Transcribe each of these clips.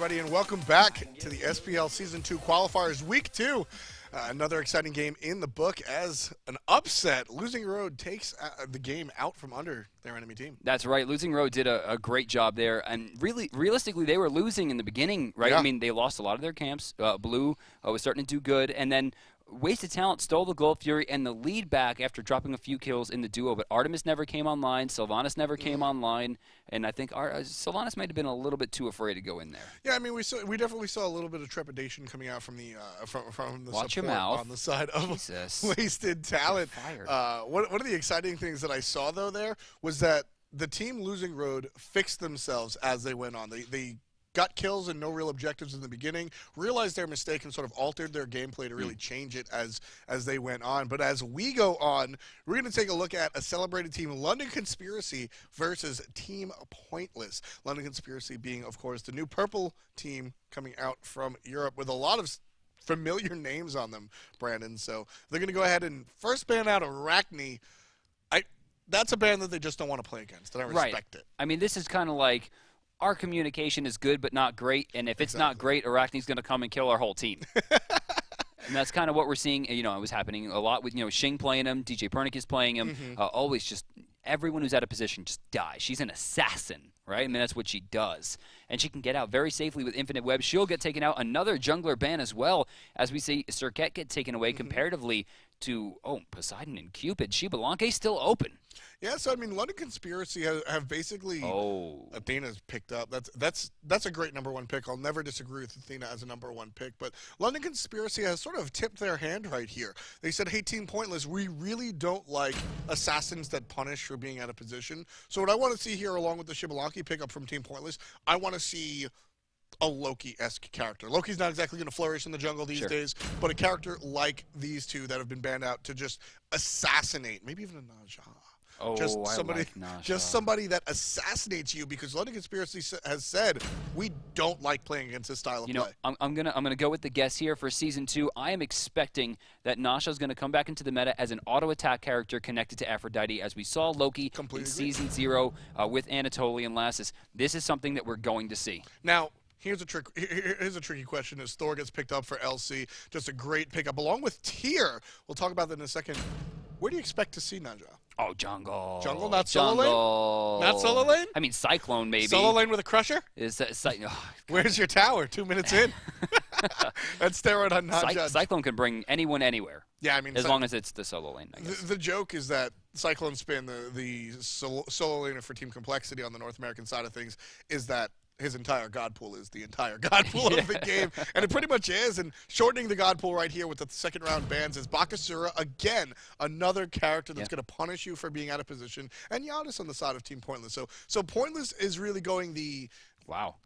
everybody, and welcome back to the SPL Season 2 Qualifiers Week 2. Another exciting game in the book as an upset. Losing Road takes the game out from under their enemy team. That's right. Losing Road did a great job there. And really, realistically, they were losing in the beginning, right? Yeah. I mean, they lost a lot of their camps. Blue was starting to do good. And then Wasted Talent stole the Gold Fury and the lead back after dropping a few kills in the duo. But Artemis never came online. Sylvanas never came online. And I think Sylvanas might have been a little bit too afraid to go in there. Yeah, I mean, we definitely saw a little bit of trepidation coming out from the from the Watch your support mouth. on the side of Jesus. Wasted Talent. Fired. One of the exciting things that I saw though there was that the team Losing Road fixed themselves as they went on. They got kills and no real objectives in the beginning, realized their mistake and sort of altered their gameplay to really change it as they went on. But as we go on, we're going to take a look at a celebrated team, London Conspiracy versus Team Pointless. London Conspiracy being, of course, the new purple team coming out from Europe with a lot of familiar names on them, Brandon. So they're going to go ahead and first ban out Arachne. That's a band that they just don't want to play against, and I respect it. I mean, this is kind of like our communication is good but not great, and if it's not great, Arachne's going to come and kill our whole team. And that's kind of what we're seeing. You know, it was happening a lot with, Shing playing him, DJ Pernick is playing him. Always just everyone who's out of position just dies. She's an assassin, right? I mean, that's what she does. And she can get out very safely with Infinite Web. She'll get taken out. Another jungler ban as well, as we see Serket get taken away comparatively to, Poseidon and Cupid. Xbalanque still open. Yeah, so I mean, London Conspiracy have basically Athena's picked up. That's a great #1 pick. I'll never disagree with Athena as a #1 pick. But London Conspiracy has sort of tipped their hand right here. They said, "Hey, Team Pointless, we really don't like assassins that punish for being out of position. So what I want to see here, along with the Xbalanque pickup from Team Pointless, I want to see a Loki-esque character. Loki's not exactly going to flourish in the jungle these days, but a character like these two that have been banned out to just assassinate, maybe even a Naja." Just somebody that assassinates you, because London Conspiracy has said we don't like playing against this style of play. I'm gonna go with the guess here for Season 2. I am expecting that Nasha's gonna come back into the meta as an auto attack character connected to Aphrodite, as we saw Loki in Season 0 with Anatolian Lassus. This is something that we're going to see. Now, here's a tricky question as Thor gets picked up for LC. Just a great pickup along with Tyr. We'll talk about that in a second. Where do you expect to see Naja? Oh, jungle. Jungle, not solo lane? Not solo lane? I mean, Cyclone, maybe. Solo lane with a crusher? Where's your tower? 2 minutes in. That's steroid on not judged. Cyclone can bring anyone anywhere. Yeah, I mean, as long as it's the solo lane, I guess. The joke is that Cyclone Spin, the solo laner for Team Complexity on the North American side of things, is that his entire god pool is the entire god pool of the game, and it pretty much is. And shortening the god pool right here with the second round bans is Bakasura, again, another character that's going to punish you for being out of position, and Giannis on the side of Team Pointless. So Pointless is really going the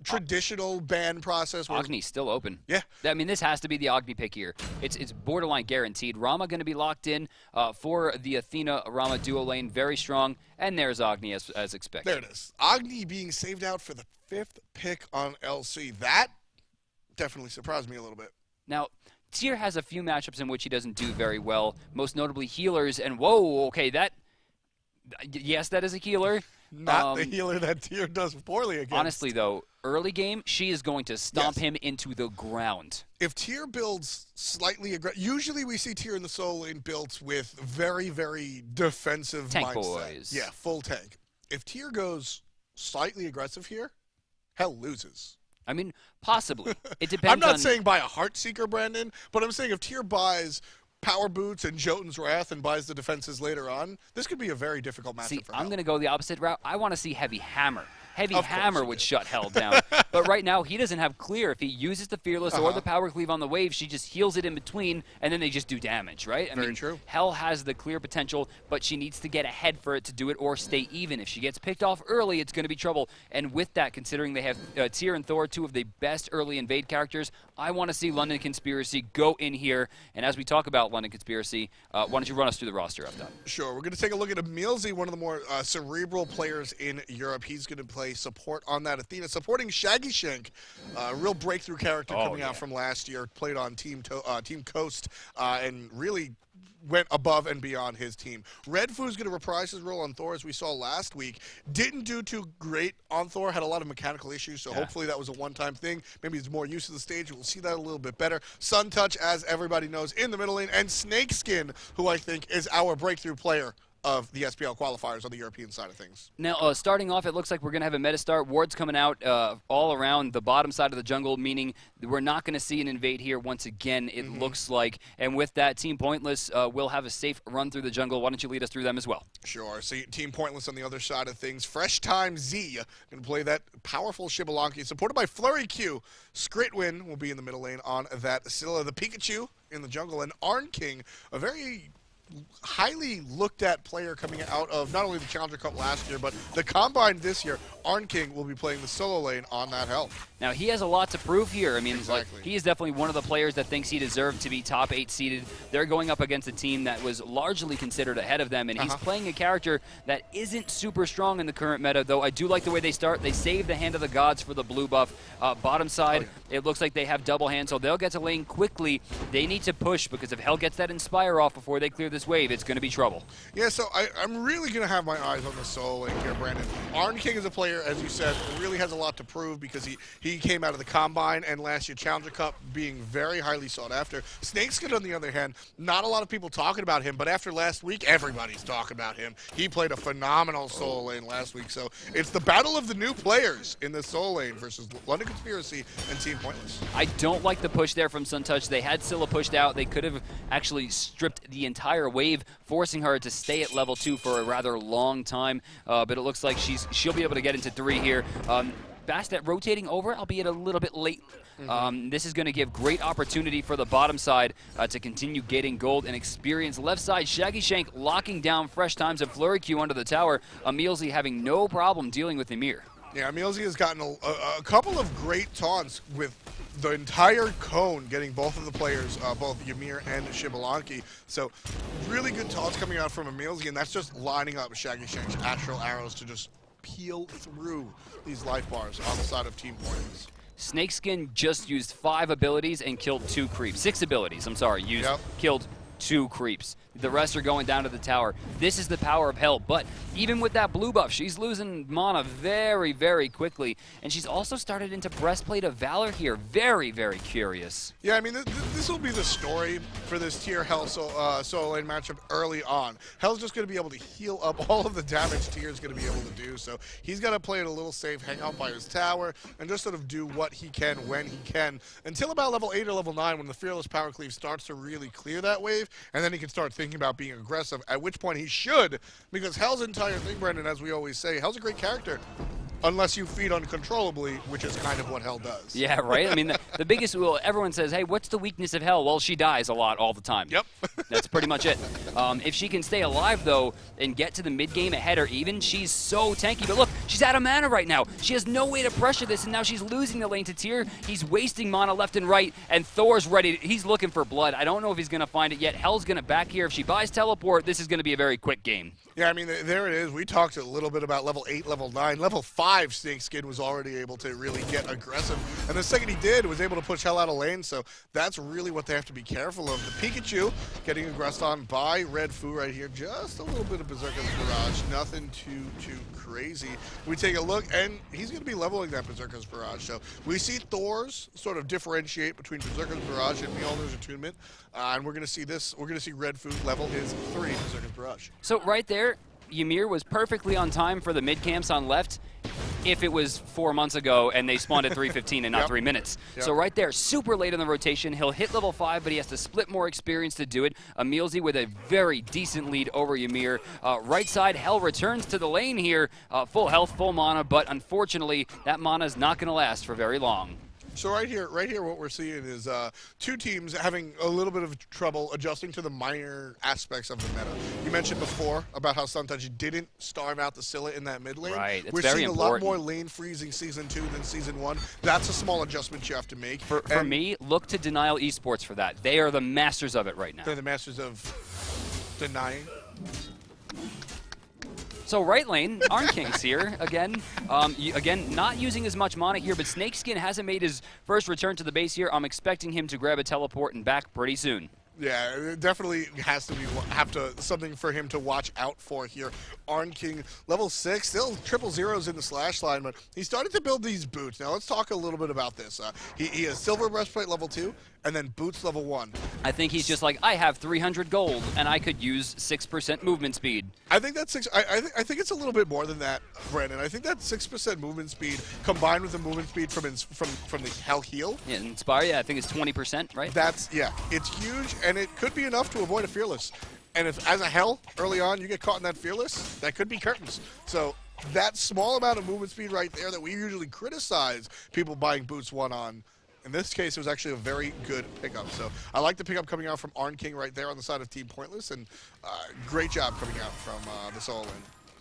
traditional ban process. Agni's still open. Yeah. I mean, this has to be the Agni pick here. It's borderline guaranteed. Rama going to be locked in for the Athena-Rama duo lane. Very strong. And there's Agni as expected. There it is. Agni being saved out for the 5th pick on LC. That definitely surprised me a little bit. Now, Tyr has a few matchups in which he doesn't do very well, most notably healers. And whoa, okay, yes, that is a healer. Not the healer that Tyr does poorly against. Honestly, though, early game, she is going to stomp him into the ground. If Tyr builds slightly aggressive, usually we see Tyr in the solo lane built with very, very defensive tank mindset. Boys. Yeah, full tank. If Tyr goes slightly aggressive here, hell loses. I mean, possibly. It depends. I'm not saying buy a Heartseeker, Brandon, but I'm saying if Tyr buys Power Boots and Jotun's Wrath and buys the defenses later on, this could be a very difficult matchup for him. I'm going to go the opposite route. I want to see Heavy Hammer. Heavy Hammer would shut hell down. But right now, he doesn't have clear. If he uses the Fearless or the Power Cleave on the wave, she just heals it in between, and then they just do damage, right? Very true. Hell has the clear potential, but she needs to get ahead for it to do it or stay even. If she gets picked off early, it's going to be trouble. And with that, considering they have Tyr and Thor, two of the best early invade characters, I want to see London Conspiracy go in here. And as we talk about London Conspiracy, why don't you run us through the roster up top? Sure. We're going to take a look at Emilzy, one of the more cerebral players in Europe. He's going to play support on that Athena, supporting Shaggy Shank, real breakthrough character coming out from last year. Played on Team Coast, and really went above and beyond his team. Red Foo's going to reprise his role on Thor, as we saw last week. Didn't do too great on Thor, had a lot of mechanical issues, so hopefully that was a one-time thing. Maybe he's more used to the stage. We'll see that a little bit better. Sun Touch, as everybody knows, in the middle lane, and Snakeskin, who I think is our breakthrough player of the SPL qualifiers on the European side of things. Now, starting off, it looks like we're going to have a meta start. Wards coming out all around the bottom side of the jungle, meaning we're not going to see an invade here once again, it looks like. And with that, Team Pointless will have a safe run through the jungle. Why don't you lead us through them as well? Sure. So Team Pointless on the other side of things. Fresh Time Z going to play that powerful Shibalanki, supported by Flurry Q. Skritwin will be in the middle lane on that Scylla. The Pikachu in the jungle, and Arn King, a very highly looked at player coming out of not only the Challenger Cup last year, but the Combine this year. Arn King will be playing the solo lane on that help. Now, he has a lot to prove here. I mean, exactly. He is definitely one of the players that thinks he deserved to be top 8 seeded. They're going up against a team that was largely considered ahead of them, and he's playing a character that isn't super strong in the current meta, though I do like the way they start. They save the Hand of the Gods for the blue buff. Bottom side, it looks like they have double hand, so they'll get to lane quickly. They need to push, because if Hell gets that Inspire off before they clear this wave, it's going to be trouble. Yeah, so I'm really going to have my eyes on the solo lane here, Brandon. Arn King is a player, as you said, really has a lot to prove, because he came out of the Combine and last year Challenger Cup being very highly sought after. Snakeskin, on the other hand, not a lot of people talking about him, but after last week, everybody's talking about him. He played a phenomenal solo lane last week, so it's the battle of the new players in the solo lane versus London Conspiracy and Team Pointless. I don't like the push there from Suntouch. They had Scylla pushed out. They could have actually stripped the entire wave, forcing her to stay at level 2 for a rather long time, but it looks like she'll be able to get into 3 here. Bastet rotating over, albeit a little bit late. This is going to give great opportunity for the bottom side to continue getting gold and experience. Left side, Shaggy Shank locking down Fresh Times and Flurry Q under the tower. Emilzy having no problem dealing with Emir. Yeah, Emilzy has gotten a couple of great taunts with the entire cone, getting both of the players, both Ymir and Shibalanki. So really good taunts coming out from Emilzy, and that's just lining up Shaggy Shank's astral arrows to just peel through these life bars on the side of Team Pointless. Snakeskin just used 5 abilities and killed 2 creeps. 6 abilities, I'm sorry, killed 2 creeps. The rest are going down to the tower. This is the power of Hell, but even with that blue buff, she's losing mana very, very quickly, and she's also started into Breastplate of Valor here. Very, very curious. Yeah, I mean, this will be the story for this tier Hell solo lane matchup early on. Hell's just going to be able to heal up all of the damage Tier's going to be able to do, so he's got to play it a little safe, hang out by his tower, and just sort of do what he can when he can, until about level 8 or level 9, when the Fearless Power Cleave starts to really clear that wave, and then he can start thinking about being aggressive, at which point he should, because Hell's entire thing, Brendan, as we always say, Hell's a great character, unless you feed uncontrollably, which is kind of what Hell does. Yeah, right? I mean, the biggest, well, everyone says, hey, what's the weakness of Hell? Well, she dies a lot all the time. Yep. That's pretty much it. If she can stay alive, though, and get to the mid-game ahead or even, she's so tanky. But look, she's out of mana right now. She has no way to pressure this, and now she's losing the lane to Tyr. He's wasting mana left and right, and Thor's ready. He's looking for blood. I don't know if he's going to find it yet. Hell's going to back here. If she buys teleport, this is going to be a very quick game. Yeah, I mean, there it is. We talked a little bit about level 8, level 9. Level 5, Snakeskin was already able to really get aggressive. And the second he did, was able to push Hell out of lane. So that's really what they have to be careful of. The Pikachu getting aggressed on by Red Foo right here. Just a little bit of Berserker's Barrage. Nothing too crazy. We take a look, and he's going to be leveling that Berserker's Barrage. So we see Thor's sort of differentiate between Berserker's Barrage and Mjolnir's Attunement. And we're going to see this. We're going to see Red Foo level his 3 Berserker's Barrage. So right there, Ymir was perfectly on time for the mid camps on left if it was 4 months ago and they spawned at 3:15 and not 3 minutes. So right there, super late in the rotation. He'll hit level 5, but he has to split more experience to do it. Emilzy with a very decent lead over Ymir. Right side, Hell returns to the lane here. Full health, full mana, but unfortunately, that mana is not going to last for very long. So right here, what we're seeing is 2 teams having a little bit of trouble adjusting to the minor aspects of the meta. You mentioned before about how Suntouch didn't starve out the Scylla in that mid lane. Right, it's we're very seeing important. a lot more lane freezing Season 2 than Season 1. That's a small adjustment you have to make. For me, look to Denial Esports for that. They are the masters of it right now. They're the masters of denying. So right lane, Arn King's here again. Again, not using as much mana here, but Snakeskin hasn't made his first return to the base here. I'm expecting him to grab a teleport and back pretty soon. Yeah, it definitely has to be something for him to watch out for here. Arn King, level 6, still triple zeros in the slash line, but he started to build these boots. Now let's talk a little bit about this. He has silver breastplate level 2, and then boots level 1. I think he's just like, I have 300 gold, and I could use 6% movement speed. I think that's I think it's a little bit more than that, Brandon. I think that 6% movement speed combined with the movement speed from the Hell Heal. Yeah, Inspire, yeah, I think it's 20%, right? It's huge, and it could be enough to avoid a Fearless. And if, as a Hell, early on, you get caught in that Fearless, that could be curtains. So that small amount of movement speed right there that we usually criticize people buying Boots 1 on, in this case, it was actually a very good pickup. So I like the pickup coming out from Arn King right there on the side of Team Pointless, and great job coming out from the solo lane.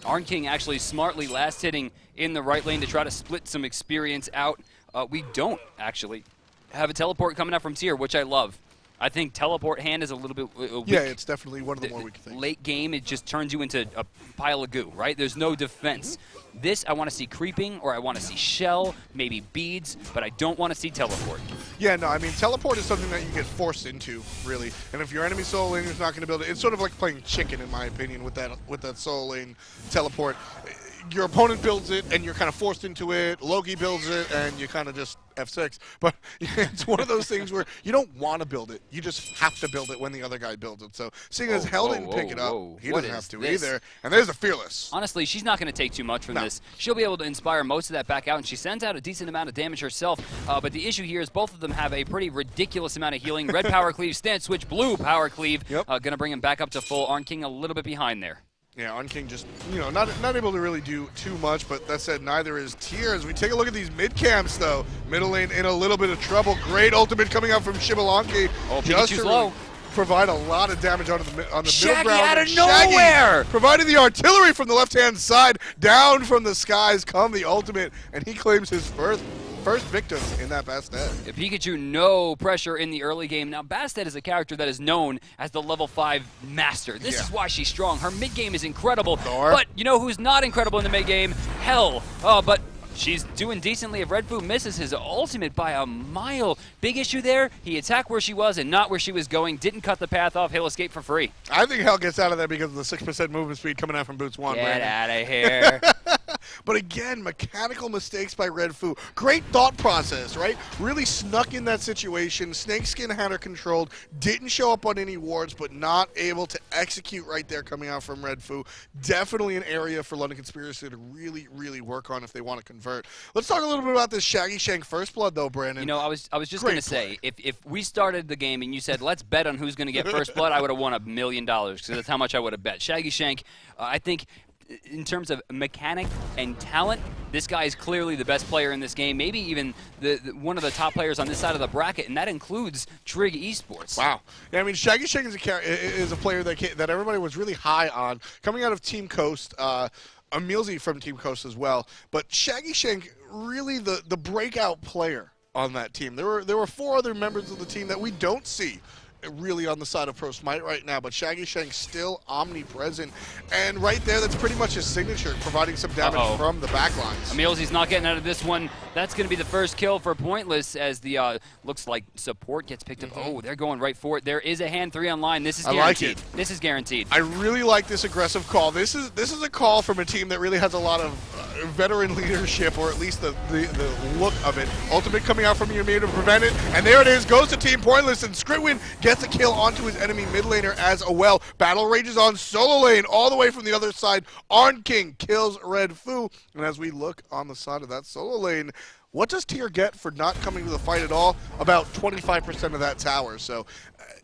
Arn King actually smartly last hitting in the right lane to try to split some experience out. We don't actually have a teleport coming out from Seer, which I love. I think teleport hand is a little bit weak. Yeah, it's definitely one of the more weak things. Late game, it just turns you into a pile of goo, right? There's no defense. This, I want to see creeping, or I want to see shell, maybe beads, but I don't want to see teleport. Yeah, no, I mean, teleport is something that you get forced into, really. And if your enemy solo lane is not going to build it, it's sort of like playing chicken, in my opinion, with that solo lane teleport. Your opponent builds it, and you're kind of forced into it. Loki builds it, and you kind of just F6. But it's one of those things where you don't want to build it. You just have to build it when the other guy builds it. So seeing as Hell didn't pick it up, he doesn't have to either. And there's a Fearless. Honestly, she's not going to take too much from this. She'll be able to inspire most of that back out, and she sends out a decent amount of damage herself. But the issue here is both of them have a pretty ridiculous amount of healing. Red power cleave, stance switch, blue power cleave. Yep. Going to bring him back up to full. Arn King a little bit behind there. Yeah, Arn King just, not able to really do too much, but that said, neither is Tier. As we take a look at these mid camps, though, middle lane in a little bit of trouble. Great ultimate coming out from Shibalanki. Oh, Pikachu's low. Provide a lot of damage on the middle Shaggy ground. out of nowhere! Providing the artillery from the left-hand side. Down from the skies come the ultimate, and he claims his first victim in that Bastet. Pikachu, no pressure in the early game. Now, Bastet is a character that is known as the level 5 master. This is why she's strong. Her mid-game is incredible. But you know who's not incredible in the mid-game? Hell. But she's doing decently if Red Fu misses his ultimate by a mile. Big issue there, he attacked where she was and not where she was going. Didn't cut the path off. He'll escape for free. I think Hell gets out of there because of the 6% movement speed coming out from Boots 1. Get out of here. But again, mechanical mistakes by Red Fu. Great thought process, right? Really snuck in that situation. Snakeskin had her controlled. Didn't show up on any wards, but not able to execute right there coming out from Red Fu. Definitely an area for London Conspiracy to really, really work on if they want to convert. Let's talk a little bit about this Shaggy Shank First Blood, though, Brandon. You know, I was just going to say, if we started the game and you said, let's bet on who's going to get First Blood, I would have won $1 million because that's how much I would have bet. Shaggy Shank, I think, in terms of mechanic and talent, this guy is clearly the best player in this game, maybe even one of the top players on this side of the bracket, and that includes Trig Esports. Wow. Yeah, I mean, Shaggy Shank is a player that everybody was really high on, coming out of Team Coast, Emilzy from Team Coast as well, but Shaggy Shank, really the breakout player on that team. There were 4 other members of the team that we don't see really on the side of Pro Smite right now, but Shaggy Shank still omnipresent, and right there, that's pretty much his signature, providing some damage from the backlines. Emilzy's not getting out of this one. That's going to be the first kill for Pointless as the, looks like support gets picked up. Oh, they're going right for it. There is a hand 3 online. This is guaranteed. I like it. This is guaranteed. I really like this aggressive call. This is a call from a team that really has a lot of veteran leadership, or at least the look of it. Ultimate coming out from Yamir to prevent it, and there it is. Goes to Team Pointless, and Scritwin gets a kill onto his enemy mid laner as well. Battle rages on solo lane all the way from the other side. Arn King kills Red Fu, and as we look on the side of that solo lane, what does Tier get for not coming to the fight at all? About 25% of that tower. So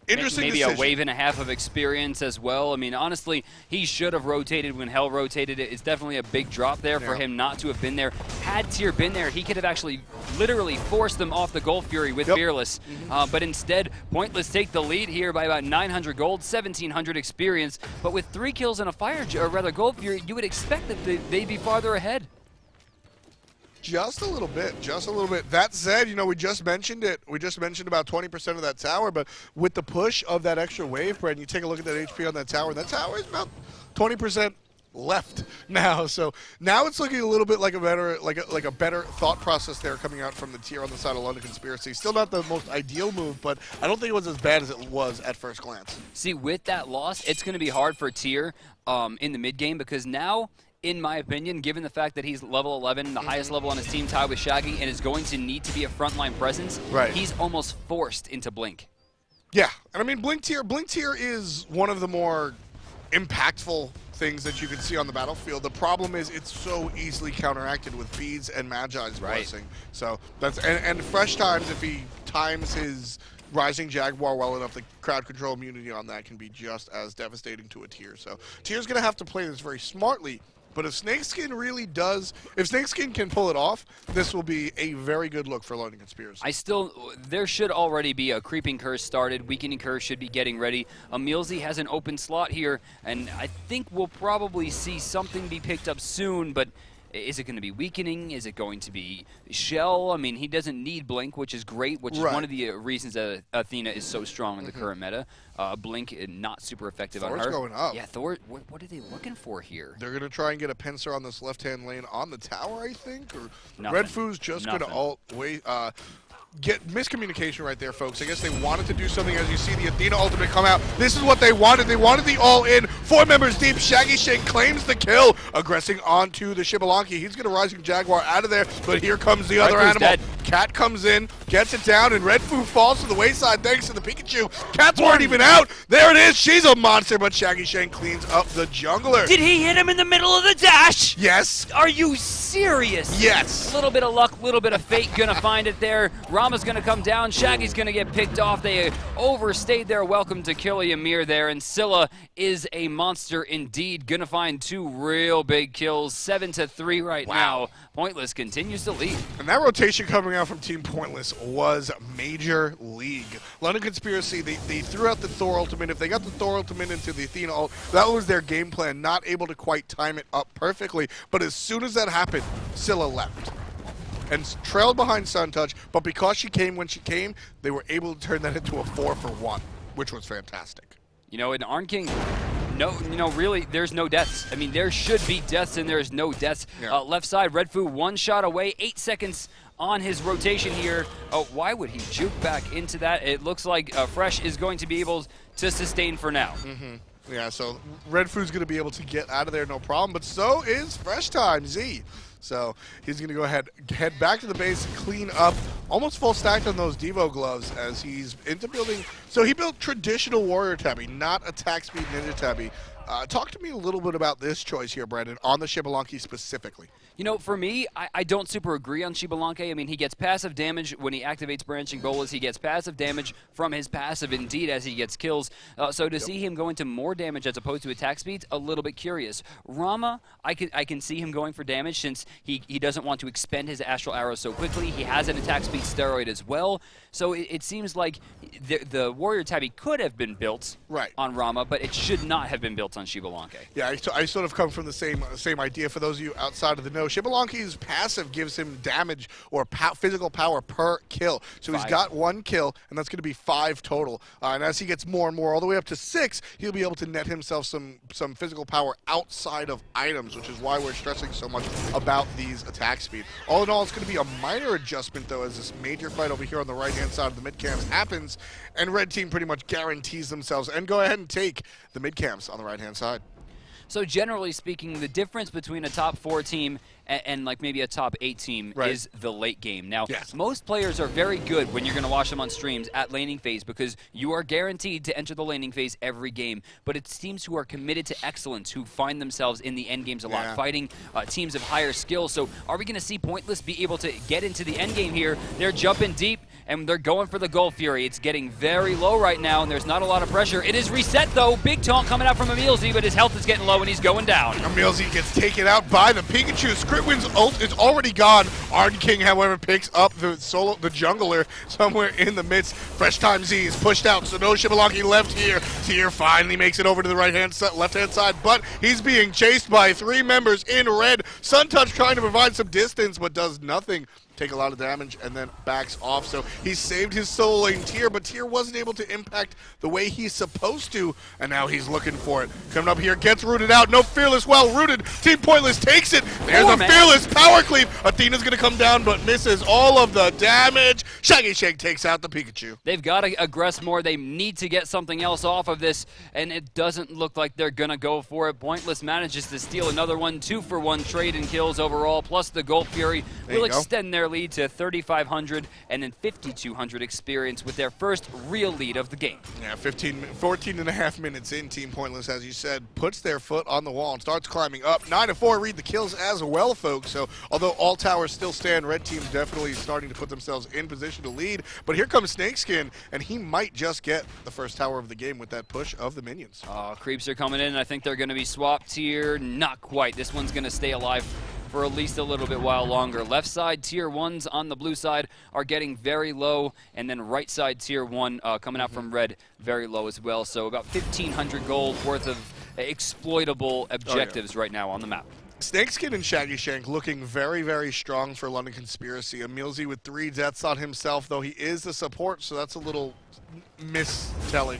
interesting Maybe decision. a wave and a half of experience as well. I mean, honestly, he should have rotated when Hell rotated it. It's definitely a big drop there for him not to have been there. Had Tier been there, he could have actually literally forced them off the Gold Fury with Fearless. But instead, Pointless take the lead here by about 900 gold, 1,700 experience. But with 3 kills and a Gold Fury, you would expect that they'd be farther ahead. Just a little bit, just a little bit. That said, we just mentioned it. We just mentioned about 20% of that tower, but with the push of that extra wave, Brad, you take a look at that HP on that tower is about 20% left now. So now it's looking a little bit like a better thought process there coming out from the tier on the side of London Conspiracy. Still not the most ideal move, but I don't think it was as bad as it was at first glance. See, with that loss, it's going to be hard for Tier in the mid game because now, in my opinion, given the fact that he's level 11, the highest level on his team, tied with Shaggy, and is going to need to be a frontline presence, he's almost forced into Blink. Yeah, and I mean Blink tier is one of the more impactful things that you can see on the battlefield. The problem is it's so easily counteracted with Feeds and Magi's blessing. So that's and Fresh Times, if he times his Rising Jaguar well enough, the crowd control immunity on that can be just as devastating to a tier. So tier's gonna have to play this very smartly. But if Snakeskin really does, if Snakeskin can pull it off, this will be a very good look for London Conspiracy. There should already be a Creeping Curse started. Weakening Curse should be getting ready. Emilzy has an open slot here, and I think we'll probably see something be picked up soon, but is it going to be Weakening? Is it going to be Shell? I mean, he doesn't need Blink, which is great, which is one of the reasons that Athena is so strong in the current meta. Blink not super effective on her. Thor's going up. Yeah, Thor, what are they looking for here? They're going to try and get a pincer on this left-hand lane on the tower, I think. Or Nothing. Red Foo's just going to ult wait. Get miscommunication right there, folks. I guess they wanted to do something as you see the Athena ultimate come out. This is what they wanted. They wanted the all-in. 4 members deep. Shaggy Shane claims the kill, aggressing onto the Shibalanki. He's going to Rising Jaguar out of there, but here comes the other animal. Dead. Cat comes in, gets it down, and Red Foo falls to the wayside thanks to the Pikachu. Cats weren't even out. There it is. She's a monster, but Shaggy Shane cleans up the jungler. Did he hit him in the middle of the dash? Yes. Are you serious? Yes. A little bit of luck, little bit of fate, gonna find it there. Rama's gonna come down, Shaggy's gonna get picked off. They overstayed their welcome to kill Ymir there, and Scylla is a monster indeed. Gonna find 2 real big kills, 7-3 right now. Pointless continues to lead. And that rotation coming out from Team Pointless was major league. London Conspiracy, they threw out the Thor ultimate. If they got the Thor ultimate into the Athena ult, that was their game plan, not able to quite time it up perfectly. But as soon as that happened, Scylla left and trailed behind Suntouch, but because she came when she came, they were able to turn that into a 4-for-1, which was fantastic. You know, in Arn King, really, there's no deaths. I mean, there should be deaths, and there's no deaths. Yeah. Left side, Red Foo, 1 shot away, 8 seconds on his rotation here. Oh, why would he juke back into that? It looks like Fresh is going to be able to sustain for now. Yeah, so Red Foo's going to be able to get out of there no problem, but so is Fresh Time Z. So he's going to go ahead, head back to the base, clean up, almost full stacked on those Devo gloves as he's into building. So he built traditional Warrior Tabby, not attack speed Ninja Tabby. Talk to me a little bit about this choice here, Brandon, on the Shibalanki specifically. You know, for me, I don't super agree on Shibalanki. I mean, he gets passive damage when he activates Branching Bolas. He gets passive damage from his passive, indeed, as he gets kills. So to see him go into more damage as opposed to attack speeds, a little bit curious. Rama, I can see him going for damage since he doesn't want to expend his Astral Arrow so quickly. He has an attack speed steroid as well. So it seems like the Warrior Tabby could have been built on Rama, but it should not have been built on Shibalanki. Yeah, I sort of come from the same idea. For those of you outside of the know, Shibalanki's passive gives him damage or physical power per kill. So he's got 1 kill, and that's going to be 5 total. And as he gets more and more, all the way up to 6, he'll be able to net himself some physical power outside of items, which is why we're stressing so much about these attack speed. All in all, it's going to be a minor adjustment, though, as this major fight over here on the right-hand side of the mid-camps happens, and Red Team pretty much guarantees themselves and go ahead and take the mid-camps on the right-hand side. So generally speaking, the difference between a top 4 team and like maybe a top 8 team is the late game. Now, most players are very good when you're going to watch them on streams at laning phase because you are guaranteed to enter the laning phase every game. But it's teams who are committed to excellence who find themselves in the end games a lot, fighting teams of higher skill. So are we going to see Pointless be able to get into the end game here? They're jumping deep, and they're going for the Gold Fury. It's getting very low right now, and there's not a lot of pressure. It is reset, though. Big taunt coming out from Emilzy, but his health is getting low, and he's going down. Emilzy gets taken out by the Pikachu. Squirtwind's ult is already gone. Arn King, however, picks up the jungler somewhere in the midst. Fresh Time Z is pushed out, so no Shibalanki left here. Tier finally makes it over to the left-hand side, but he's being chased by 3 members in red. Suntouch trying to provide some distance, but does nothing take a lot of damage, and then backs off. So he saved his solo lane Tier, but Tier wasn't able to impact the way he's supposed to, and now he's looking for it. Coming up here, gets rooted out. No Fearless, well rooted. Team Pointless takes it. There's a Fearless power cleave. Athena's going to come down, but misses all of the damage. Shaggy Shank takes out the Pikachu. They've got to aggress more. They need to get something else off of this, and it doesn't look like they're going to go for it. Pointless manages to steal another one. 2-for-1 trade in kills overall, plus the Gold Fury will extend their lead to 3,500 and then 5,200 experience with their first real lead of the game. Yeah, 14 and a half minutes in, Team Pointless, as you said, puts their foot on the wall and starts climbing up. 9-4 read the kills as well, folks. So although all towers still stand, red team definitely starting to put themselves in position to lead. But here comes Snakeskin, and he might just get the first tower of the game with that push of the minions. Creeps are coming in. I think they're going to be swapped here. Not quite. This one's going to stay alive for at least a little bit while longer. Left side Tier 1s on the blue side are getting very low, and then right side Tier 1 coming out from red very low as well. So about 1,500 gold worth of exploitable objectives right now on the map. Snakeskin and Shaggy Shank looking very, very strong for London Conspiracy. Emilzy with 3 deaths on himself, though he is the support, so that's a little mistelling.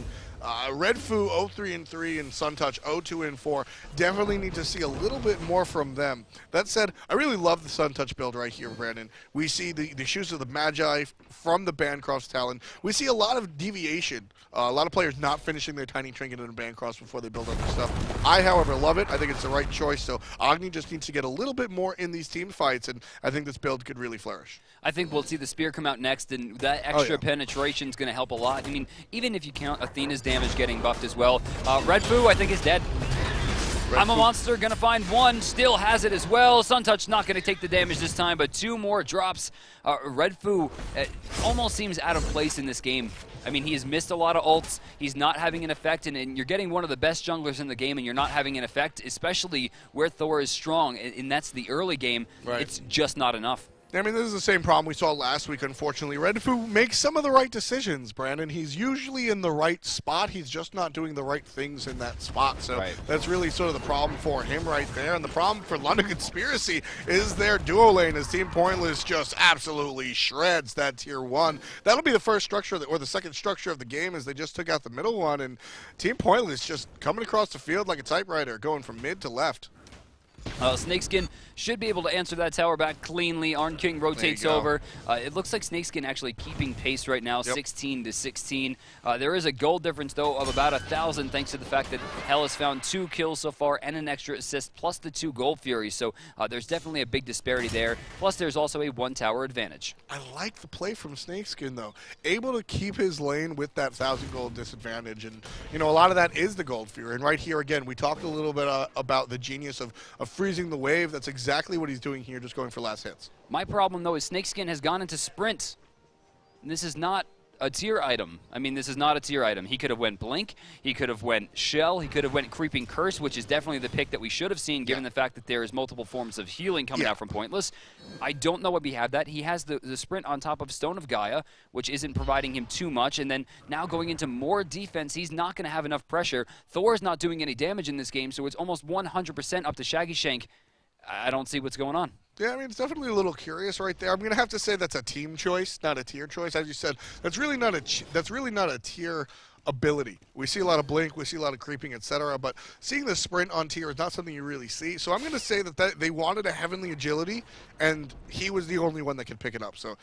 Red Foo 0-3-3 and Suntouch 0-2-4 definitely need to see a little bit more from them. That said, I really love the Suntouch build right here, Brandon. We see the Shoes of the Magi from the Bancroft's Talon. We see a lot of deviation. A lot of players not finishing their Tiny Trinket and Bancroft before they build up their stuff. I, however, love it. I think it's the right choice. So Agni just needs to get a little bit more in these team fights, and I think this build could really flourish. I think we'll see the Spear come out next, and that extra penetration is going to help a lot. I mean, even if you count Athena's damage getting buffed as well. Red Foo, I think, is dead. I'm a Monster, gonna find one, still has it as well. Suntouch not gonna take the damage this time, but 2 more drops. Red Foo almost seems out of place in this game. I mean, he has missed a lot of ults. He's not having an effect, and you're getting one of the best junglers in the game, and you're not having an effect, especially where Thor is strong, and that's the early game. Right. It's just not enough. I mean, this is the same problem we saw last week, unfortunately. Red Foo makes some of the right decisions, Brandon. He's usually in the right spot. He's just not doing the right things in that spot. So that's really sort of the problem for him right there. And the problem for London Conspiracy is their duo lane, as Team Pointless just absolutely shreds that Tier 1. That'll be the first structure, or the second structure of the game, as they just took out the middle one. And Team Pointless just coming across the field like a typewriter, going from mid to left. Snakeskin should be able to answer that tower back cleanly. Arn King rotates over. It looks like Snakeskin actually keeping pace right now, 16-16. There is a gold difference, though, of about 1,000, thanks to the fact that Hell has found 2 kills so far and an extra assist, plus the 2 Gold Furies. So there's definitely a big disparity there. Plus, there's also a 1-tower advantage. I like the play from Snakeskin, though. Able to keep his lane with that 1,000 gold disadvantage. And, you know, a lot of that is the Gold Fury. And right here, again, we talked a little bit about the genius of freezing the wave. That's exactly what he's doing here, just going for last hits. My problem, though, is Snakeskin has gone into Sprint. This is not a tier item. I mean, this is not a tier item. He could have went Blink, he could have went Shell, he could have went Creeping Curse, which is definitely the pick that we should have seen, given the fact that there is multiple forms of healing coming out from Pointless. I don't know why we have that. He has the Sprint on top of Stone of Gaia, which isn't providing him too much, and then now going into more defense, he's not going to have enough pressure. Thor's not doing any damage in this game, so it's almost 100% up to Shaggy Shank. I don't see what's going on. Yeah, I mean, it's definitely a little curious right there. I'm going to have to say that's a team choice, not a tier choice. As you said, that's really not a tier ability. We see a lot of Blink, we see a lot of creeping, etc., but seeing the Sprint on tier is not something you really see. So I'm going to say that they wanted a Heavenly Agility, and he was the only one that could pick it up. So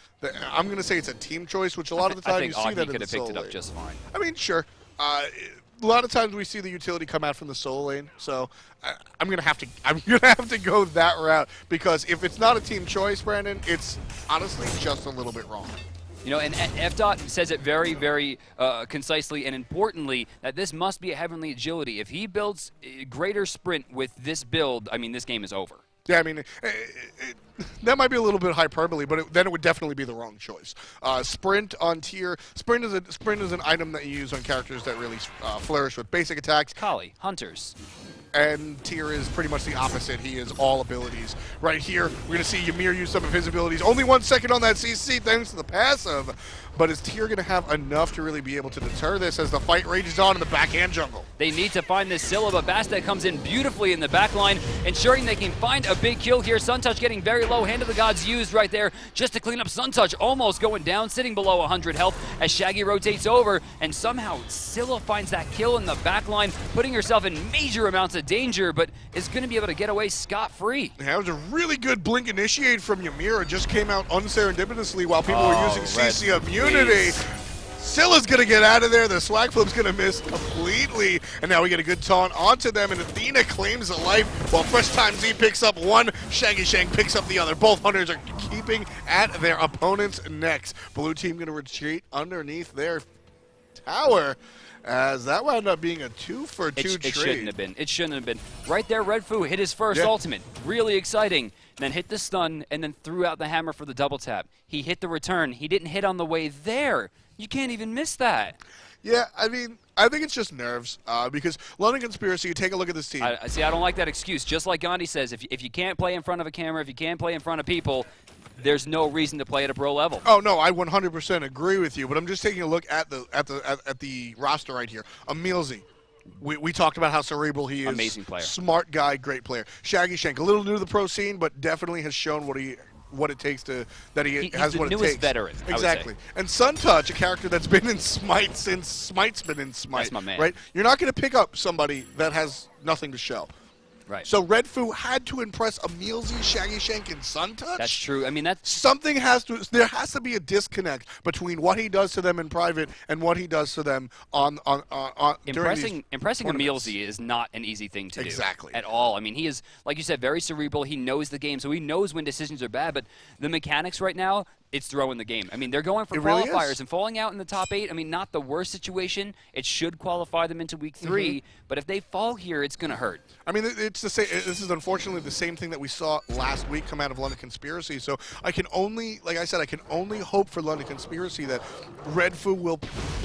I'm going to say it's a team choice, which a lot of the time you see that in the solo lane. I think Agni could have picked it up just fine. I mean, sure. A lot of times we see the utility come out from the solo lane, so I'm gonna have to go that route, because if it's not a team choice, Brandon, it's honestly just a little bit wrong. You know, and F-Dot says it very, very concisely and importantly that this must be a Heavenly Agility. If he builds greater Sprint with this build, I mean, this game is over. Yeah, I mean, that might be a little bit hyperbole, but then it would definitely be the wrong choice. Sprint on tier. Sprint is an item that you use on characters that really flourish with basic attacks. Kali, Hunters. And tier is pretty much the opposite. He is all abilities. Right here, we're going to see Ymir use some of his abilities. Only 1 second on that CC thanks to the passive. But is tier going to have enough to really be able to deter this as the fight rages on in the backhand jungle? They need to find this Scylla, but Bastet comes in beautifully in the back line, ensuring they can find a big kill here. Suntouch getting very low. Hand of the Gods used right there just to clean up Suntouch. Almost going down, sitting below 100 health as Shaggy rotates over. And somehow Scylla finds that kill in the back line, putting herself in major amounts of danger, but is going to be able to get away scot-free. Yeah, that was a really good blink initiate from Ymir. It just came out unserendipitously while people were using CC immunity. Scylla's gonna get out of there. The swag flip's gonna miss completely. And now we get a good taunt onto them, and Athena claims a life while Fresh Time Z picks up one, Shaggy Shank picks up the other. Both hunters are keeping at their opponent's necks. Blue team gonna retreat underneath their tower, as that wound up being a 2-for-2 trade. It shouldn't have been. It shouldn't have been. Right there, Red Fu hit his first ultimate. Really exciting. Then hit the stun, and then threw out the hammer for the double tap. He hit the return. He didn't hit on the way there. You can't even miss that. Yeah, I mean, I think it's just nerves, because London Conspiracy, you take a look at this team. I don't like that excuse. Just like Gandhi says, if you can't play in front of a camera, if you can't play in front of people, there's no reason to play at a pro level. Oh no, I 100% agree with you. But I'm just taking a look at the roster right here. Emilzy. We talked about how cerebral he is. Amazing player. Smart guy, great player. Shaggy Shank, a little new to the pro scene, but definitely has shown what it takes to He's has the what it newest takes. veteran. Exactly. And Suntouch, a character that's been in Smite since Smite's been in Smite. That's my man. Right? You're not going to pick up somebody that has nothing to show. Right. So Red Fu had to impress Emilzy, Shaggy Shank, and Suntouch. That's true. I mean, There has to be a disconnect between what he does to them in private and what he does to them on impressing tournaments. Emilzy is not an easy thing to do. Exactly. At all. I mean, he is, like you said, very cerebral. He knows the game, so he knows when decisions are bad. But the mechanics right now, it's throwing the game. I mean, they're going for qualifiers and falling out in the top 8. I mean, not the worst situation. It should qualify them into week 3. But if they fall here, it's going to hurt. I mean, it's the same. This is unfortunately the same thing that we saw last week come out of London Conspiracy. So I can only, like I said, I can only hope for London Conspiracy that Red Fu will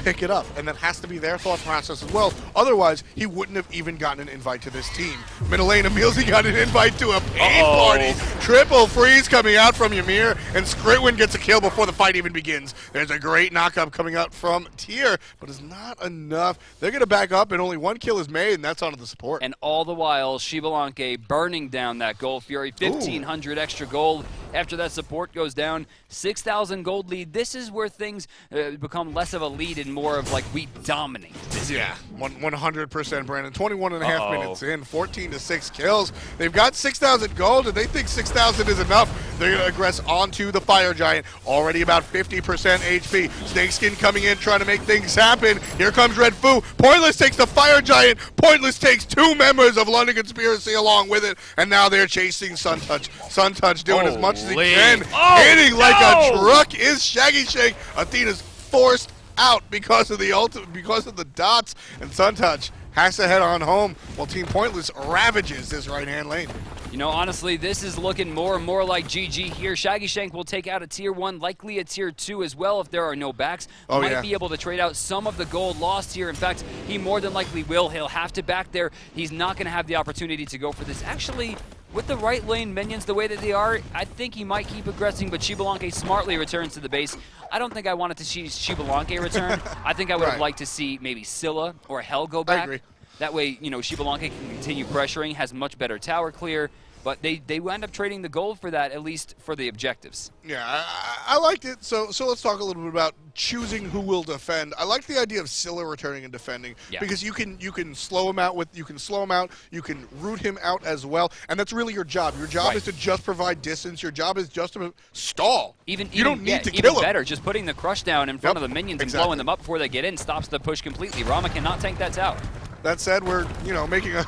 pick it up, and that has to be their thought process as well. Otherwise, he wouldn't have even gotten an invite to this team. Middle lane, Emilzy got an invite to a pain party. Triple freeze coming out from Ymir, and Skritwin gets a kill before the fight even begins. There's a great knockup coming out from Tyr, but it's not enough. They're going to back up, and only one kill is made, and that's onto the support. And all the while, Shibalanke burning down that Gold Fury. 1,500 extra gold after that support goes down. 6,000 gold lead. This is where things become less of a lead and more of like we dominate this game. 100%, Brandon. 21 and a half minutes in, 14-6 kills. They've got 6,000 gold, and they think 6,000 is enough. They're going to aggress onto the Fire Giant. Already about 50% HP. Snakeskin coming in, trying to make things happen. Here comes Red Fu. Pointless takes the Fire Giant. Pointless takes 2 members of London Conspiracy along with it, and now they're chasing Suntouch. Suntouch doing as much as he can. Hitting like a truck is Shaggy Shank. Athena's forced out because of the dots, and Suntouch has to head on home while Team Pointless ravages this right-hand lane. You know, honestly, this is looking more and more like GG here. Shaggy Shank will take out a Tier 1, likely a Tier 2 as well if there are no backs. Might be able to trade out some of the gold lost here. In fact, he more than likely will. He'll have to back there. He's not going to have the opportunity to go for this. Actually, with the right lane minions the way that they are, I think he might keep aggressing, but Shibalanke smartly returns to the base. I don't think I wanted to see Shibalanke return. I think I would have liked to see maybe Scylla or Hell go back. I agree. That way, you know, Shibalanke can continue pressuring, has much better tower clear. But they wind up trading the gold for that, at least for the objectives. Yeah, I liked it. So let's talk a little bit about choosing who will defend. I like the idea of Scylla returning and defending because you can slow him out you can root him out as well, and that's really your job. Your job is to just provide distance. Your job is just to stall. You don't need to kill him. Better, just putting the crush down in front of the minions and blowing them up before they get in stops the push completely. Rama cannot tank that tower. That said, we're making a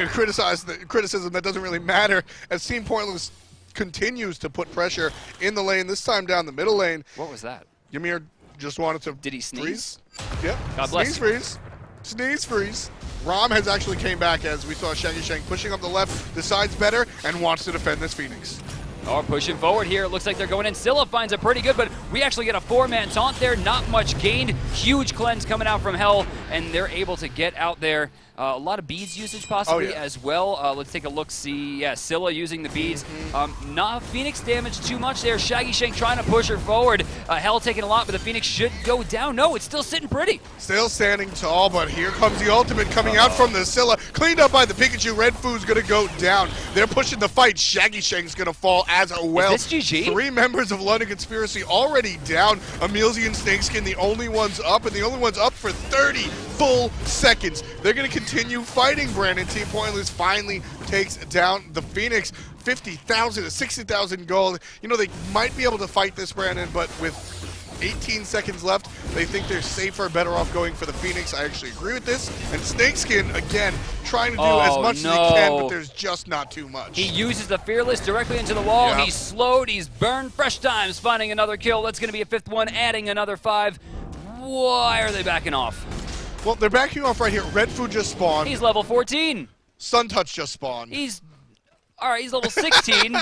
criticism that doesn't really matter as Team Pointless continues to put pressure in the lane. This time down the middle lane. What was that? Ymir just wanted to. Did he sneeze? Freeze. Yep. God bless. Sneeze freeze. Rom has actually came back as we saw Shaggy Shank pushing up the left, decides better, and wants to defend this Phoenix. Oh, pushing forward here. It looks like they're going in. Scylla finds it pretty good, but we actually get a 4-man taunt there. Not much gained. Huge cleanse coming out from Hell, and they're able to get out there. A lot of beads usage possibly as well. Let's take a look-see. Yeah, Scylla using the beads. Not Phoenix damage too much there. Shaggy Shank trying to push her forward. Hell taking a lot, but the Phoenix should go down. No, it's still sitting pretty. Still standing tall, but here comes the ultimate coming out from the Scylla. Cleaned up by the Pikachu. Red Foo's going to go down. They're pushing the fight. Shaggy Shank's going to fall as well. Is this GG? 3 members of London Conspiracy already down. Amelia and Snakeskin the only ones up, and the only ones up for 30 full seconds. They're going to continue fighting, Brandon. Team Pointless finally takes down the Phoenix. 50,000 to 60,000 gold. You know, they might be able to fight this, Brandon, but with 18 seconds left, they think they're safer, better off going for the Phoenix. I actually agree with this. And Snakeskin, again, trying to do as much as he can, but there's just not too much. He uses the Fearless directly into the wall. He's slowed. He's burned. Fresh Times finding another kill. That's going to be a 5th one, adding another 5. Why are they backing off? Well, they're backing off right here. Red Food just spawned. He's level 14. Sun Touch just spawned. He's level 16.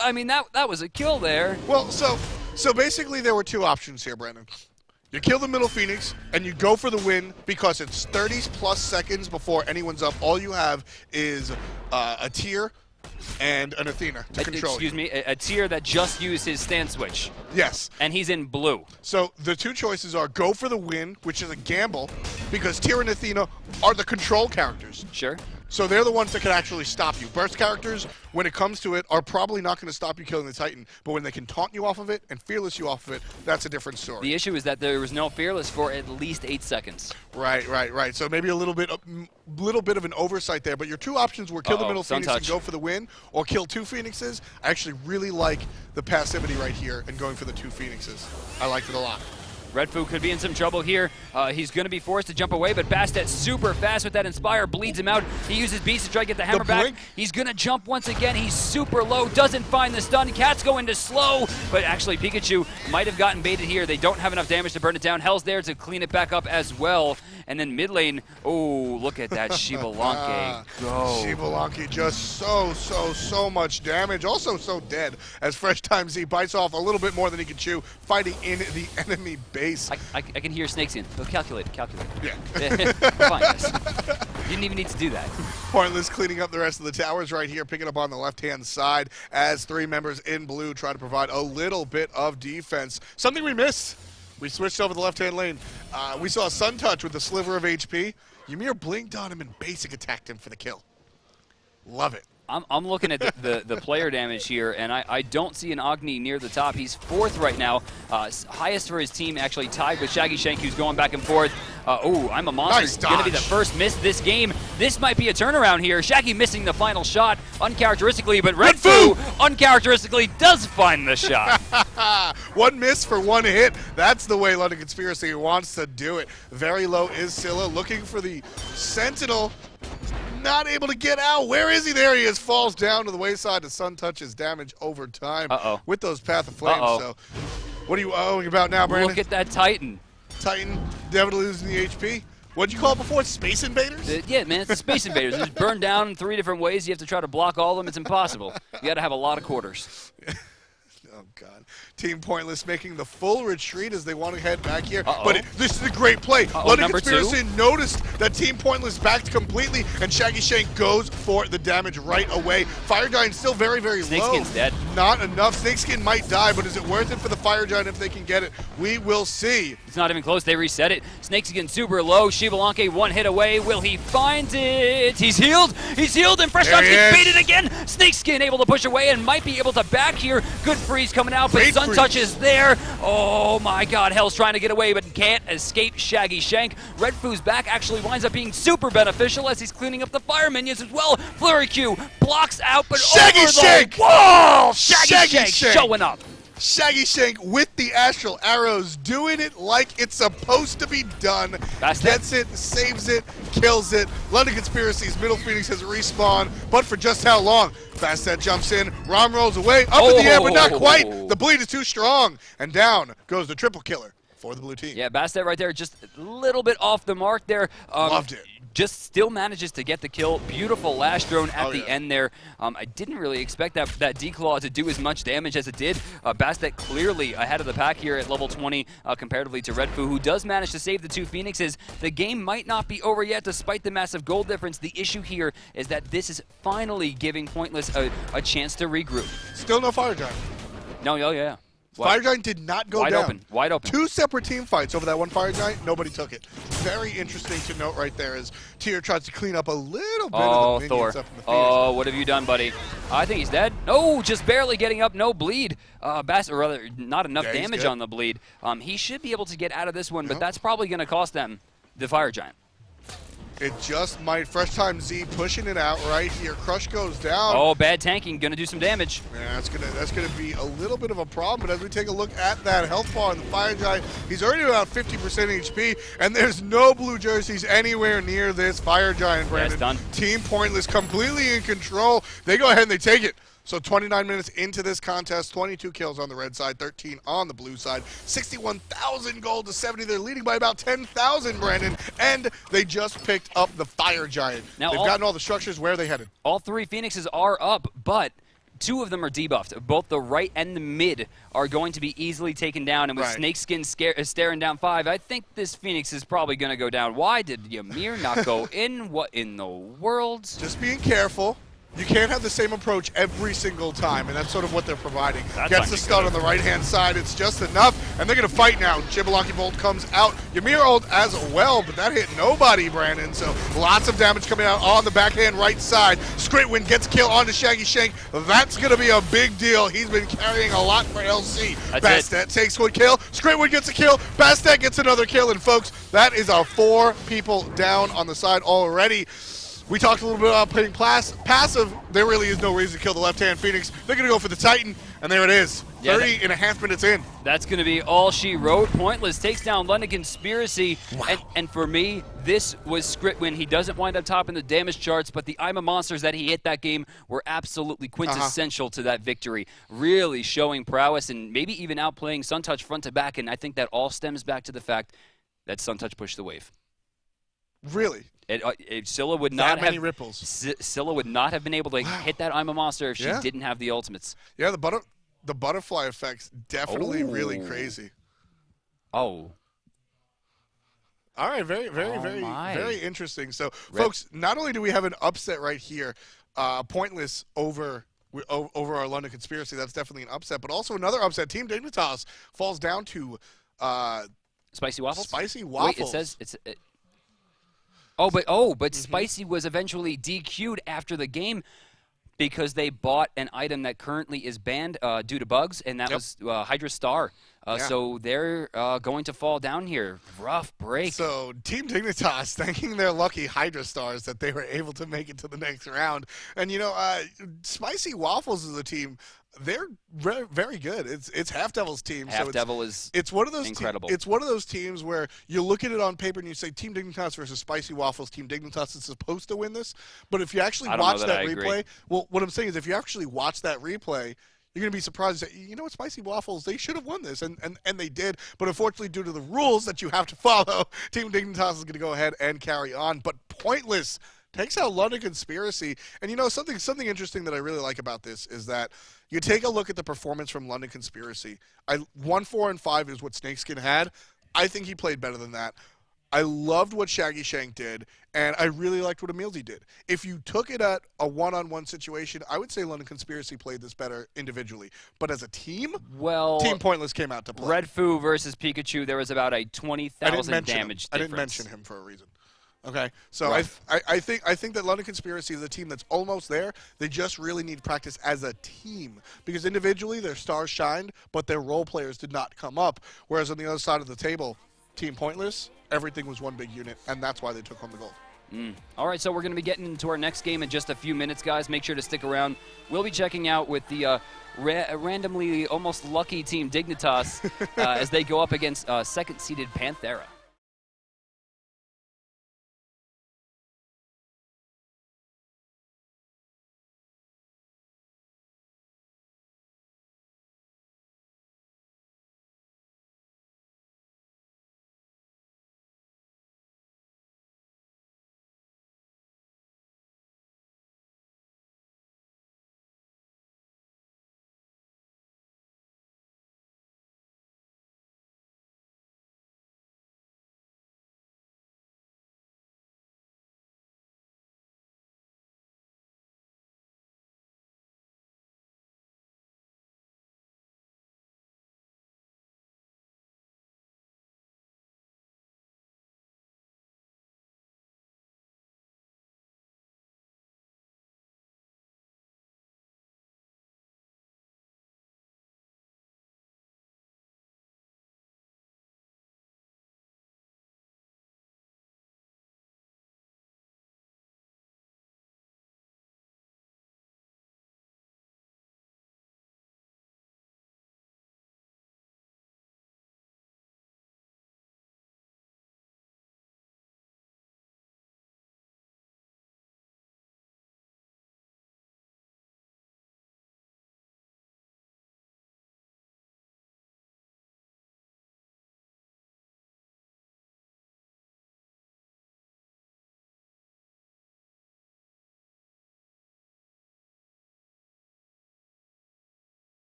I mean, that was a kill there. Well, so basically there were 2 options here, Brandon. You kill the middle Phoenix, and you go for the win because it's 30+ seconds before anyone's up. All you have is a tier and an Athena to control. Excuse me, a tier that just used his stand switch. Yes. And he's in blue. So the 2 choices are go for the win, which is a gamble, because Tier and Athena are the control characters. Sure. So they're the ones that can actually stop you. Burst characters, when it comes to it, are probably not going to stop you killing the Titan. But when they can taunt you off of it and Fearless you off of it, that's a different story. The issue is that there was no Fearless for at least 8 seconds. Right. So maybe a little bit of an oversight there. But your 2 options were kill the middle Phoenix and go for the win, or kill 2 Phoenixes. I actually really like the passivity right here and going for the 2 Phoenixes. I liked it a lot. Redfoo could be in some trouble here. He's going to be forced to jump away, but Bastet's super fast with that Inspire, bleeds him out. He uses Beast to try to get the hammer back. He's going to jump once again. He's super low, doesn't find the stun. Cats go into slow, but actually Pikachu might have gotten baited here. They don't have enough damage to burn it down. Hell's there to clean it back up as well. And then mid lane, oh, look at that Shibalanke go. Shibalanke just so much damage. Also so dead as Fresh Time Z bites off a little bit more than he can chew, fighting in the enemy base. I can hear Snakes in. Go calculate. Yeah. Fine, guys. You didn't even need to do that. Pointless cleaning up the rest of the towers right here, picking up on the left-hand side as 3 members in blue try to provide a little bit of defense. Something we missed. We switched over the left-hand lane. We saw Sun Touch with the sliver of HP. Ymir blinked on him and basic attacked him for the kill. Love it. I'm looking at the player damage here, and I don't see an Agni near the top. He's 4th right now. Highest for his team, actually tied with Shaggy Shank, who's going back and forth. I'm a monster. Nice Going to be the first miss this game. This might be a turnaround here. Shaggy missing the final shot uncharacteristically, but Redfoo uncharacteristically does find the shot. 1 miss for 1 hit. That's the way London Conspiracy wants to do it. Very low is Scylla looking for the Sentinel. Not able to get out. Where is he? There he is. Falls down to the wayside. The Sun touches damage over time with those Path of Flames. So, what are you owing about now, Brandon? Look at that Titan. Titan, definitely losing the HP. What'd you call it before? Space Invaders? Yeah, man, it's the Space Invaders. It's burned down in 3 different ways. You have to try to block all of them. It's impossible. You got to have a lot of quarters. Oh, God. Team Pointless making the full retreat as they want to head back here. But this is a great play. London Conspiracy noticed that Team Pointless backed completely, and Shaggy Shank goes for the damage right away. Fire Giant still very, very low. Snakeskin's dead. Not enough. Snakeskin might die, but is it worth it for the Fire Giant if they can get it? We will see. It's not even close. They reset it. Snakeskin super low. Shibalanke 1 hit away. Will he find it? He's healed. He's healed, and Fresh Touch gets baited again. Snakeskin able to push away and might be able to back here. Good freeze coming out, but Sun Touch is there. Oh my God, Hell's trying to get away, but can't escape Shaggy Shank. Redfoo's back actually winds up being super beneficial as he's cleaning up the fire minions as well. Flurry Q blocks out, but Shaggy over Shank! the wall! Shaggy Shank showing up. Shaggy Shank with the Astral Arrows, doing it like it's supposed to be done. Gets it, saves it, kills it. London Conspiracy's Middle Phoenix has respawned, but for just how long? Bastet jumps in, Rom rolls away, up in the air, but not quite. The bleed is too strong, and down goes the triple killer. for the blue team. Yeah, Bastet right there, just a little bit off the mark there. Loved it. Just still manages to get the kill. Beautiful lash drone at the yeah. end there. I didn't really expect that declaw to do as much damage as it did. Bastet clearly ahead of the pack here at level 20 comparatively to Redfoo, who does manage to save the 2 Phoenixes. The game might not be over yet despite the massive gold difference. The issue here is that this is finally giving Pointless a chance to regroup. Still no Fire Giant. No, yeah. Fire Giant did not go down. Wide open. 2 separate team fights over that one Fire Giant. Nobody took it. Very interesting to note right there as Tier tries to clean up a little bit of the minions up in the Phoenix. Oh, what have you done, buddy? I think he's dead. No, just barely getting up. No bleed. Or rather, not enough damage on the bleed. He should be able to get out of this one, but that's probably going to cost them the Fire Giant. It just might. Fresh Time Z pushing it out right here. Crush goes down. Oh, bad tanking. Going to do some damage. Yeah, that's gonna be a little bit of a problem. But as we take a look at that health bar on the Fire Giant, he's already about 50% HP, and there's no blue jerseys anywhere near this Fire Giant, Brandon. Yeah, it's done. Team Pointless completely in control. They go ahead and they take it. So 29 minutes into this contest, 22 kills on the red side, 13 on the blue side, 61,000 gold to 70. They're leading by about 10,000, Brandon, and they just picked up the Fire Giant. Now they've gotten all the structures. Where are they headed? All 3 Phoenixes are up, but 2 of them are debuffed. Both the right and the mid are going to be easily taken down, and with Snakeskin staring down 5, I think this Phoenix is probably going to go down. Why did Ymir not go in? What in the world? Just being careful. You can't have the same approach every single time, and that's sort of what they're providing. Gets the stun on the right-hand side. It's just enough, and they're going to fight now. Jibbalaki Bolt comes out. Ymir ult as well, but that hit nobody, Brandon. So lots of damage coming out on the backhand right side. Scritwin gets a kill onto Shaggy Shank. That's going to be a big deal. He's been carrying a lot for LC. Bastet takes 1 kill. Scritwin gets a kill. Bastet gets another kill, and folks, that is our 4 people down on the side already. We talked a little bit about playing passive. There really is no reason to kill the left-hand Phoenix. They're going to go for the Titan, and there it is. 30.5 minutes in. That's going to be all she wrote. Pointless takes down London Conspiracy. Wow. And for me, this was Scritwin. He doesn't wind up top in the damage charts, but the I'm a Monsters that he hit that game were absolutely quintessential to that victory. Really showing prowess and maybe even outplaying Suntouch front to back, and I think that all stems back to the fact that Suntouch pushed the wave. Really? Scylla would not that many ripples. Scylla would not have been able to hit that I'm a Monster if she didn't have the ultimates. Yeah, the butterfly effect's definitely really crazy. Oh. All right, very interesting. So, folks, not only do we have an upset right here, Pointless over our London Conspiracy, that's definitely an upset, but also another upset. Team Dignitas falls down to Spicy Waffles? Spicy Waffles. Wait, it says it's but Spicy was eventually DQ'd after the game because they bought an item that currently is banned due to bugs, and that was Hydra Star. So they're going to fall down here. Rough break. So Team Dignitas thanking their lucky Hydra Stars that they were able to make it to the next round. And, you know, Spicy Waffles is a team. They're very good. It's Half Devil's team. Half Devil is incredible. It's one of those teams where you look at it on paper and you say Team Dignitas versus Spicy Waffles. Team Dignitas is supposed to win this. But if you actually watch that replay, well, what I'm saying is if you actually watch that replay, you're going to be surprised that, you know what, Spicy Waffles, they should have won this, and they did. But unfortunately, due to the rules that you have to follow, Team Dignitas is going to go ahead and carry on. But Pointless takes out London Conspiracy. And, you know, something interesting that I really like about this is that you take a look at the performance from London Conspiracy. 1, 4, and 5 is what Snakeskin had. I think he played better than that. I loved what Shaggy Shank did, and I really liked what Emilzy did. If you took it at a one-on-one situation, I would say London Conspiracy played this better individually. But as a team, Team Pointless came out to play. Redfoo versus Pikachu, there was about a 20,000 damage difference. I didn't mention him for a reason. Okay, so I think that London Conspiracy is a team that's almost there. They just really need practice as a team because individually their stars shined, but their role players did not come up. Whereas on the other side of the table, Team Pointless, everything was one big unit, and that's why they took home the gold. All right, so we're going to be getting into our next game in just a few minutes, guys. Make sure to stick around. We'll be checking out with the randomly almost lucky Team Dignitas as they go up against second-seeded Panthera.